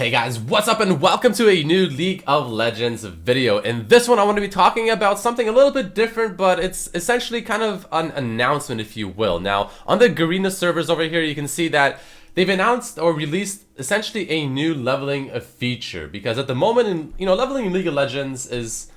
Hey guys, what's up and welcome to a new League of Legends video. In this one I want to be talking about something a little bit different, but it's essentially kind of an announcement, if you will. Now, on the Garena servers over here, you can see that they've announced or released essentially a new leveling feature, because at the moment, leveling in League of Legends is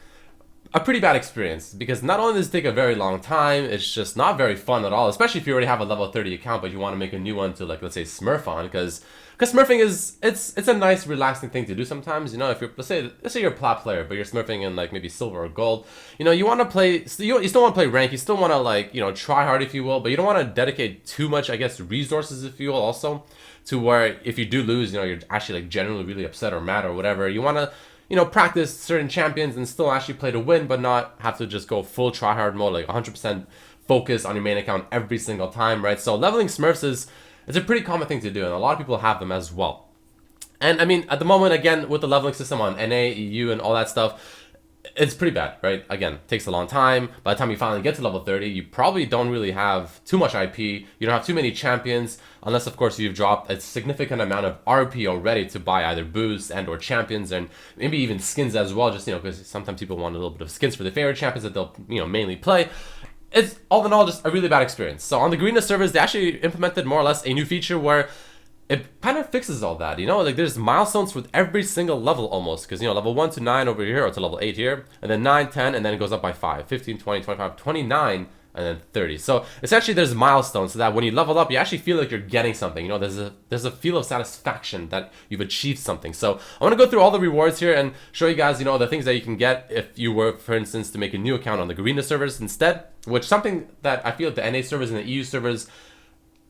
a pretty bad experience, because not only does it take a very long time, it's just not very fun at all, especially if you already have a level 30 account but you want to make a new one to, like, let's say Smurf on, because smurfing is it's a nice relaxing thing to do sometimes. If you're let's say you're a plat player but you're smurfing in like maybe silver or gold, you want to play, you still want to play rank, you still want to, like, try hard, if you will, but you don't want to dedicate too much, I guess, resources, if you will, also to where if you do lose, you're actually like generally really upset or mad or whatever. You want to practice certain champions and still actually play to win, but not have to just go full tryhard mode, like 100% focus on your main account every single time, right? So leveling Smurfs it's a pretty common thing to do, and a lot of people have them as well. And I mean, at the moment, again, with the leveling system on NA, EU, and all that stuff, it's pretty bad, right? Again, it takes a long time. By the time you finally get to level 30, you probably don't really have too much IP. You don't have too many champions, unless, of course, you've dropped a significant amount of RP already to buy either boosts and or champions, and maybe even skins as well, just, because sometimes people want a little bit of skins for their favorite champions that they'll, mainly play. It's all in all just a really bad experience. So on the Garena servers, they actually implemented more or less a new feature where it kind of fixes all that. Like there's milestones with every single level almost, because level 1 to 9 over here, or to level 8 here, and then 9, 10, and then it goes up by 5, 15, 20, 25, 29, and then 30. So essentially there's milestones so that when you level up, you actually feel like you're getting something. There's a feel of satisfaction that you've achieved something. So I want to go through all the rewards here and show you guys, the things that you can get if you were, for instance, to make a new account on the Garena servers instead, which something that I feel like the NA servers and the EU servers,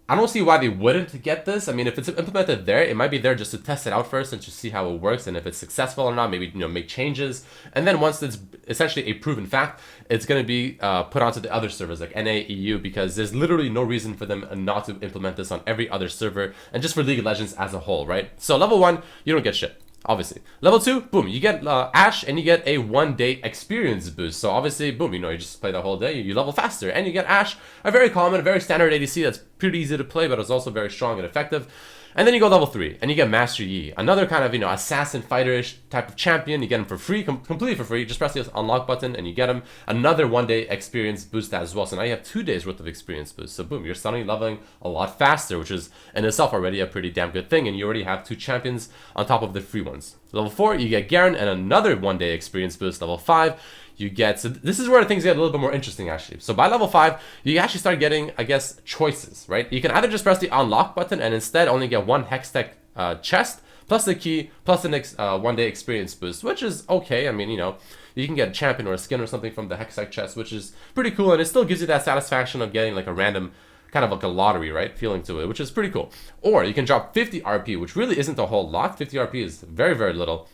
I don't see why they wouldn't get this. I mean, if it's implemented there, it might be there just to test it out first and to see how it works, and if it's successful or not, maybe make changes. And then once it's essentially a proven fact, it's going to be put onto the other servers like NA, EU, because there's literally no reason for them not to implement this on every other server and just for League of Legends as a whole, right? So level 1, you don't get shit, obviously. Level 2, boom, you get Ashe, and you get a 1-day experience boost. So obviously, boom, you just play the whole day, you level faster, and you get Ashe, a very common, a very standard ADC that's pretty easy to play, but it's also very strong and effective. And then you go level 3, and you get Master Yi, another kind of, assassin fighter-ish type of champion. You get him for free, completely for free. Just press the unlock button, and you get him. Another 1-day experience boost as well. So now you have 2 days worth of experience boost. So boom, you're suddenly leveling a lot faster, which is in itself already a pretty damn good thing. And you already have 2 champions on top of the free ones. Level 4, you get Garen and another 1-day experience boost. Level 5, you get, so this is where things get a little bit more interesting actually. So by level 5, you actually start getting, I guess, choices, right? You can either just press the unlock button and instead only get 1 Hextech chest, plus the key, plus the next 1-day experience boost, which is okay. I mean, you can get a champion or a skin or something from the Hextech chest, which is pretty cool, and it still gives you that satisfaction of getting like a random, kind of like a lottery, right, feeling to it, which is pretty cool. Or you can drop 50 RP, which really isn't a whole lot. 50 RP is very, very little.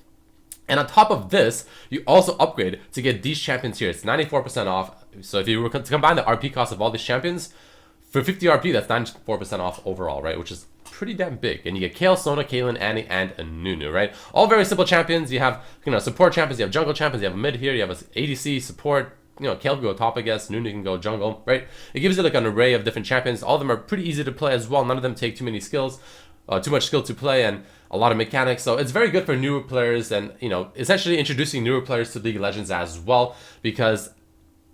And on top of this, you also upgrade to get these champions here. It's 94% off. So if you were to combine the RP cost of all these champions, for 50 RP, that's 94% off overall, right? Which is pretty damn big. And you get Kayle, Sona, Caitlyn, Annie, and a Nunu, right? All very simple champions. You have, support champions, you have jungle champions, you have a mid here, you have a ADC, support, Kayle can go top, I guess, Nunu can go jungle, right? It gives you like an array of different champions. All of them are pretty easy to play as well. None of them take too many skills. Too much skill to play, and a lot of mechanics. So it's very good for newer players, and essentially introducing newer players to League of Legends as well, because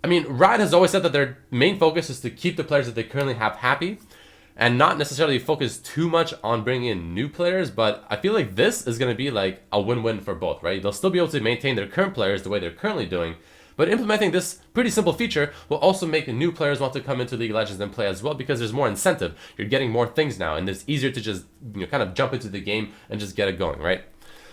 I mean, Riot has always said that their main focus is to keep the players that they currently have happy and not necessarily focus too much on bringing in new players. But I feel like this is going to be like a win-win for both, right? They'll still be able to maintain their current players the way they're currently doing, but implementing this pretty simple feature will also make new players want to come into League of Legends and play as well, because there's more incentive. You're getting more things now, and it's easier to just kind of jump into the game and just get it going, right?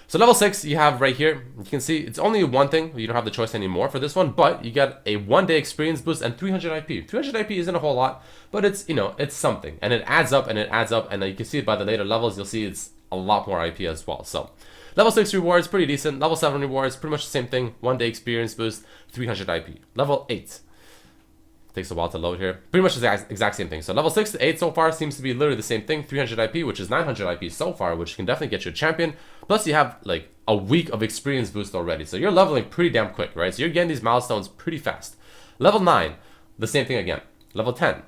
So level 6 you have right here. You can see it's only one thing. You don't have the choice anymore for this one, but you get a 1-day experience boost and 300 IP. 300 IP isn't a whole lot, but it's it's something, and it adds up and it adds up, and you can see it by the later levels. You'll see it's a lot more IP as well. So level 6 rewards, pretty decent. Level 7 rewards, pretty much the same thing. 1-day experience boost, 300 IP. Level 8. Takes a while to load here. Pretty much the exact same thing. So level 6 to 8 so far seems to be literally the same thing. 300 IP, which is 900 IP so far, which can definitely get you a champion. Plus you have like a week of experience boost already. So you're leveling pretty damn quick, right? So you're getting these milestones pretty fast. Level 9, the same thing again. Level 10.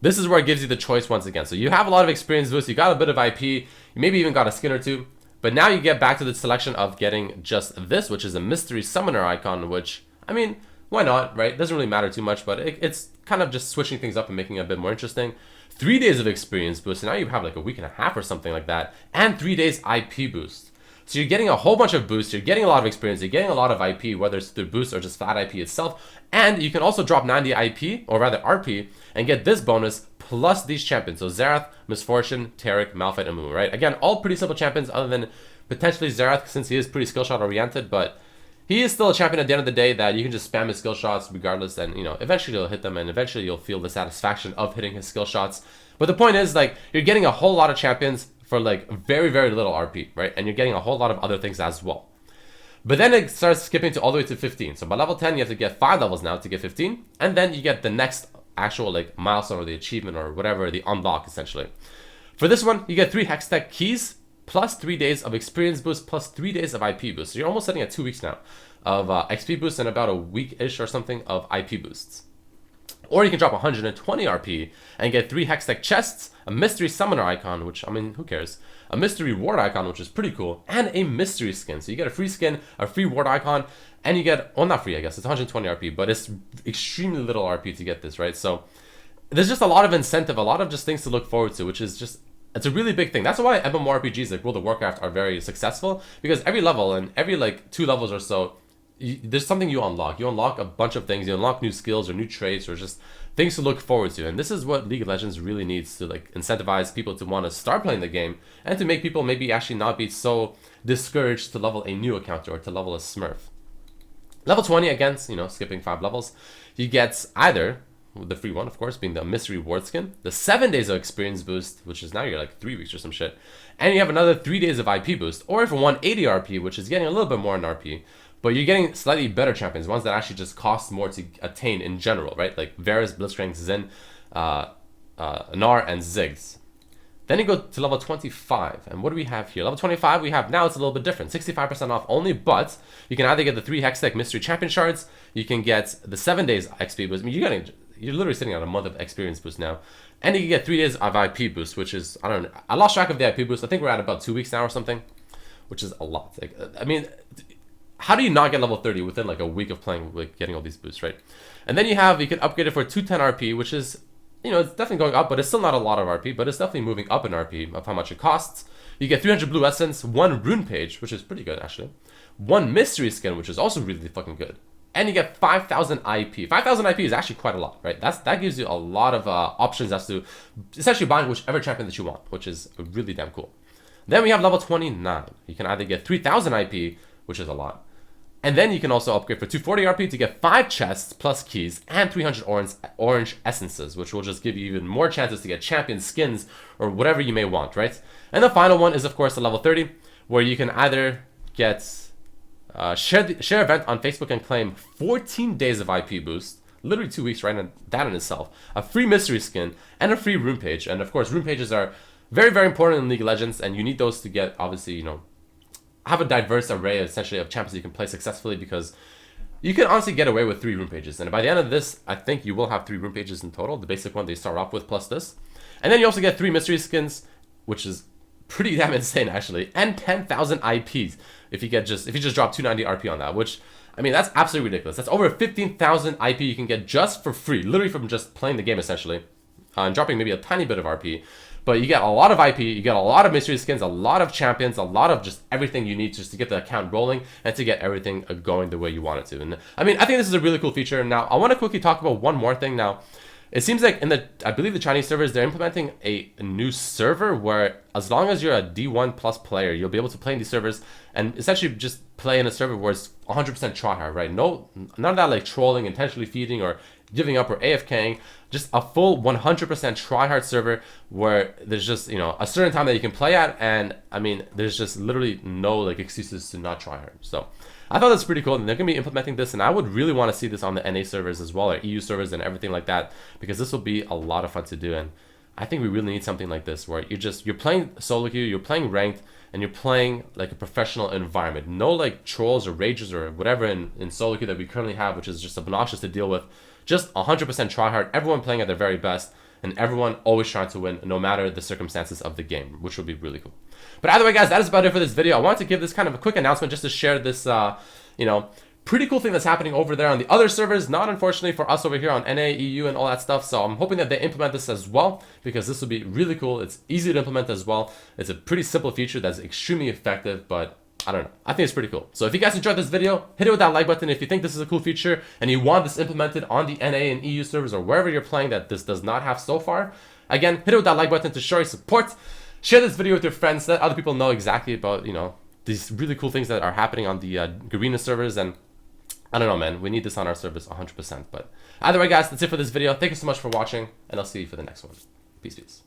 this is where it gives you the choice once again. So you have a lot of experience boosts, you got a bit of IP, you maybe even got a skin or two, but now you get back to the selection of getting just this, which is a mystery summoner icon, which, I mean, why not, right? Doesn't really matter too much, but it's kind of just switching things up and making it a bit more interesting. 3 days of experience boost, so now you have like a week and a half or something like that, and 3 days IP boost. So you're getting a whole bunch of boosts, you're getting a lot of experience, you're getting a lot of IP, whether it's through boosts or just flat IP itself, and you can also drop 90 IP, or rather RP, and get this bonus plus these champions. So Xerath, Misfortune, Taric, Malphite, and Moo, right? Again, all pretty simple champions other than potentially Xerath, since he is pretty skill shot oriented, but he is still a champion at the end of the day that you can just spam his skill shots regardless, and, you know, eventually you'll hit them, and eventually you'll feel the satisfaction of hitting his skill shots. But the point is, like, you're getting a whole lot of champions for like very, very little RP, right? And you're getting a whole lot of other things as well. But then it starts skipping to all the way to 15. So by level 10, you have to get 5 levels now to get 15. And then you get the next actual like milestone or the achievement or whatever, the unlock essentially. For this one, you get 3 Hextech keys plus 3 days of experience boost plus 3 days of IP boost. So you're almost sitting at 2 weeks now of XP boost and about a week-ish or something of IP boosts. Or you can drop 120 RP and get 3 Hextech chests, a mystery summoner icon, which, I mean, who cares? A mystery ward icon, which is pretty cool, and a mystery skin. So you get a free skin, a free ward icon, and you get, well, not free, I guess, it's 120 RP, but it's extremely little RP to get this, right? So there's just a lot of incentive, a lot of just things to look forward to, which is just, it's a really big thing. That's why MMORPGs like World of Warcraft are very successful, because every level and every like 2 levels or so, there's something you unlock. You unlock a bunch of things. You unlock new skills or new traits or just things to look forward to. And this is what League of Legends really needs to like incentivize people to want to start playing the game and to make people maybe actually not be so discouraged to level a new account or to level a Smurf. Level 20, again, you know, skipping 5 levels, you get either the free one, of course, being the mystery ward skin, the 7 days of experience boost, which is now you're like 3 weeks or some shit, and you have another 3 days of IP boost, or for 180 RP, which is getting a little bit more in RP. But you're getting slightly better champions, ones that actually just cost more to attain in general, right? Like Varus, Blitzcrank, Xin, Gnar, and Ziggs. Then you go to level 25, and what do we have here? Level 25, we have, now it's a little bit different. 65% off only, but you can either get the 3 Hextech Mystery Champion Shards, you can get the 7 days XP boost. I mean, you're literally sitting at a month of experience boost now. And you can get 3 days of IP boost, which is, I don't know, I lost track of the IP boost. I think we're at about 2 weeks now or something, which is a lot. Like, I mean, how do you not get level 30 within like a week of playing, like getting all these boosts, right? And then you can upgrade it for 210 RP, which is, you know, it's definitely going up, but it's still not a lot of RP, but it's definitely moving up in RP of how much it costs. You get 300 blue essence, 1 rune page, which is pretty good actually, 1 mystery skin, which is also really fucking good, and you get 5,000 IP. 5,000 IP is actually quite a lot, right? That gives you a lot of options as to essentially buying whichever champion that you want, which is really damn cool. Then we have level 29. You can either get 3,000 IP, which is a lot, and then you can also upgrade for 240 RP to get 5 chests plus keys and 300 orange essences, which will just give you even more chances to get champion skins or whatever you may want, right? And the final one is, of course, the level 30, where you can either get share event on Facebook and claim 14 days of IP boost, literally 2 weeks, right? And that in itself, a free mystery skin, and a free rune page. And of course, rune pages are very, very important in League of Legends, and you need those to get, obviously, you know, have a diverse array essentially of champions you can play successfully, because you can honestly get away with 3 rune pages. And by the end of this, I think you will have 3 rune pages in total, the basic one they start off with plus this. And then you also get 3 mystery skins, which is pretty damn insane actually, and 10,000 IPs if you just drop 290 RP on that, which, I mean, that's absolutely ridiculous. That's over 15,000 IP you can get just for free, literally from just playing the game essentially, and dropping maybe a tiny bit of RP. But you get a lot of IP, you get a lot of mystery skins, a lot of champions, a lot of just everything you need just to get the account rolling and to get everything going the way you want it to. And I mean, I think this is a really cool feature. Now, I want to quickly talk about one more thing now. It seems like I believe the Chinese servers, they're implementing a new server where as long as you're a D1 plus player, you'll be able to play in these servers and essentially just play in a server where it's 100% tryhard, right? No, none of that like trolling, intentionally feeding, or giving up or AFKing. Just a full 100% tryhard server where there's just, you know, a certain time that you can play at, and I mean, there's just literally no like excuses to not tryhard. So I thought that's pretty cool, and they're gonna be implementing this, and I would really want to see this on the NA servers as well, or EU servers and everything like that, because this will be a lot of fun to do. And I think we really need something like this where you're playing solo queue, you're playing ranked, and you're playing like a professional environment. No like trolls or rages or whatever in solo queue that we currently have, which is just obnoxious to deal with. Just 100% tryhard, everyone playing at their very best, and everyone always trying to win no matter the circumstances of the game, which would be really cool. But either way, guys, that is about it for this video. I wanted to give this kind of a quick announcement just to share this, you know, pretty cool thing that's happening over there on the other servers, not unfortunately for us over here on NA, EU, and all that stuff. So I'm hoping that they implement this as well, because this will be really cool. It's easy to implement as well. It's a pretty simple feature that's extremely effective, but I don't know. I think it's pretty cool. So if you guys enjoyed this video, hit it with that like button. If you think this is a cool feature and you want this implemented on the NA and EU servers or wherever you're playing that this does not have so far, again, hit it with that like button to show your support. Share this video with your friends, let other people know exactly about, you know, these really cool things that are happening on the Garena servers. And I don't know, man. We need this on our service 100%. But either way, guys, that's it for this video. Thank you so much for watching, and I'll see you for the next one. Peace, peace.